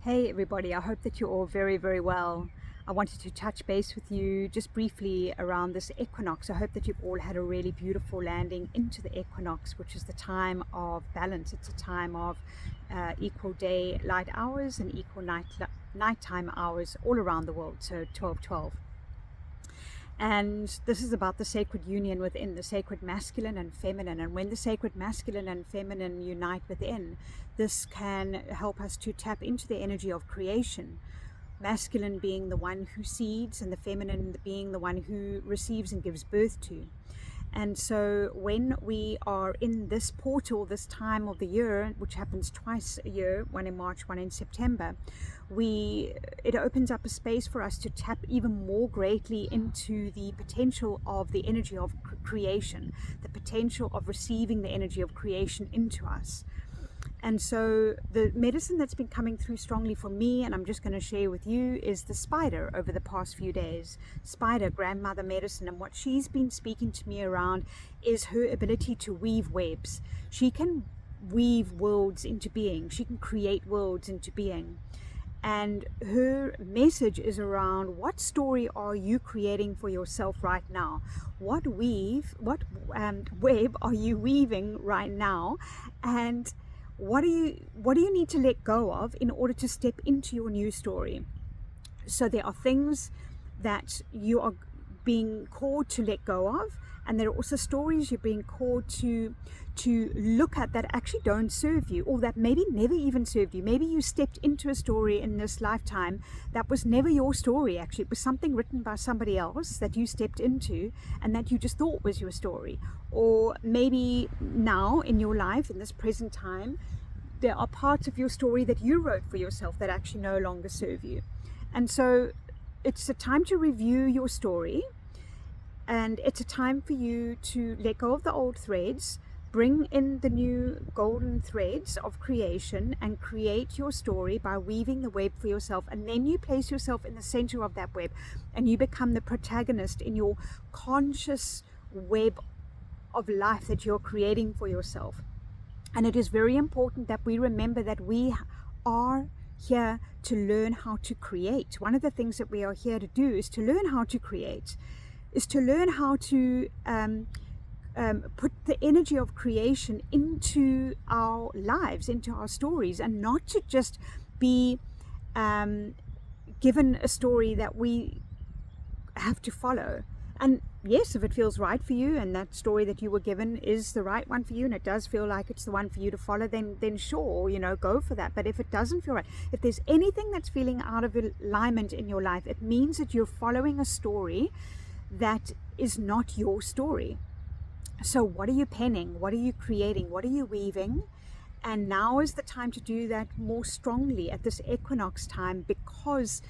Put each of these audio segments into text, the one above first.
Hey everybody, I hope that you're all very, very well. I wanted to touch base with you just briefly around this equinox. I hope that you've all had a really beautiful landing into the equinox, which is the time of balance. It's a time of equal daylight hours and equal nighttime hours all around the world, so 12:12. And this is about the sacred union within, the sacred masculine and feminine. And when the sacred masculine and feminine unite within, this can help us to tap into the energy of creation. Masculine being the one who seeds, and the feminine being the one who receives and gives birth to. And so when we are in this portal, this time of the year, which happens twice a year, one in March, one in September, it opens up a space for us to tap even more greatly into the potential of the energy of creation, the potential of receiving the energy of creation into us. And so the medicine that's been coming through strongly for me, and I'm just going to share with you, is the spider over the past few days. Spider, grandmother medicine. And what she's been speaking to me around is her ability to weave webs. She can weave worlds into being. She can create worlds into being. And her message is around, what story are you creating for yourself right now? What web are you weaving right now? And what do you need to let go of in order to step into your new story? So there are things that you are being called to let go of, and there are also stories you're being called to look at that actually don't serve you, or that maybe never even served you. Maybe you stepped into a story in this lifetime that was never your story. Actually, it was something written by somebody else that you stepped into and that you just thought was your story. Or maybe now in your life, in this present time, there are parts of your story that you wrote for yourself that actually no longer serve you. And so it's a time to review your story, and it's a time for you to let go of the old threads, bring in the new golden threads of creation, and create your story by weaving the web for yourself. And then you place yourself in the center of that web, and you become the protagonist in your conscious web of life that you're creating for yourself. And it is very important that we remember that we are here to learn how to create. One of the things that we are here to do is to learn how to create, is to learn how to put the energy of creation into our lives, into our stories, and not to just be given a story that we have to follow. And yes, if it feels right for you and that story that you were given is the right one for you, and it does feel like it's the one for you to follow, then sure, go for that. But if it doesn't feel right, if there's anything that's feeling out of alignment in your life, it means that you're following a story that is not your story. So what are you penning? What are you creating? What are you weaving? And now is the time to do that more strongly at this equinox time, because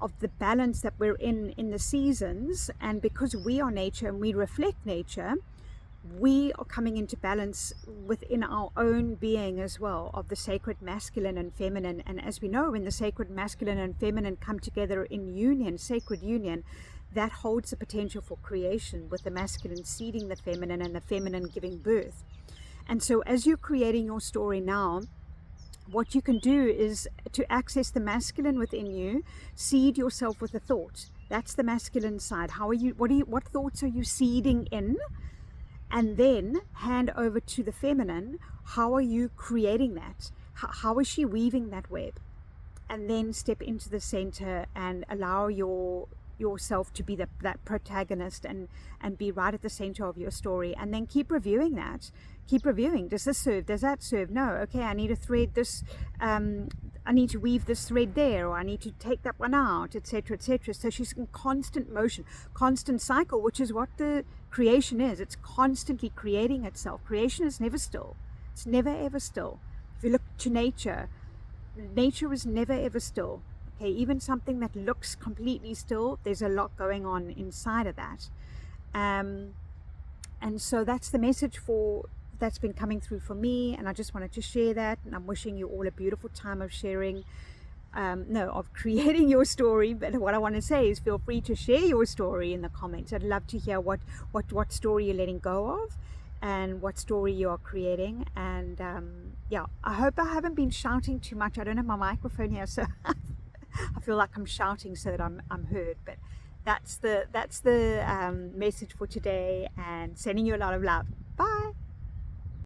of the balance that we're in the seasons, and because we are nature and we reflect nature, we are coming into balance within our own being as well, of the sacred masculine and feminine. And as we know, when the sacred masculine and feminine come together in union, sacred union, that holds the potential for creation, with the masculine seeding the feminine and the feminine giving birth. And so as you're creating your story now, what you can do is to access the masculine within you, seed yourself with a thought. That's the masculine side. What thoughts are you seeding in? And then hand over to the feminine. How are you creating that? How is she weaving that web? And then step into the center and allow yourself to be that protagonist, and be right at the center of your story. And then keep reviewing that. Keep reviewing. Does this serve? Does that serve? No. Okay, I need to thread this. I need to weave this thread there, or I need to take that one out, etc., etc. So she's in constant motion, constant cycle, which is what the creation is. It's constantly creating itself. Creation is never still. It's never ever still. If you look to nature, nature is never ever still. Okay, even something that looks completely still, there's a lot going on inside of that. And so that's the message that's been coming through for me, and I just wanted to share that. And I'm wishing you all a beautiful time of sharing, of creating your story. But what I want to say is, feel free to share your story in the comments. I'd love to hear what story you're letting go of, and what story you are creating. And yeah, I hope I haven't been shouting too much. I don't have my microphone here, so I feel like I'm shouting so that I'm heard. But that's the message for today, and sending you a lot of love. Bye.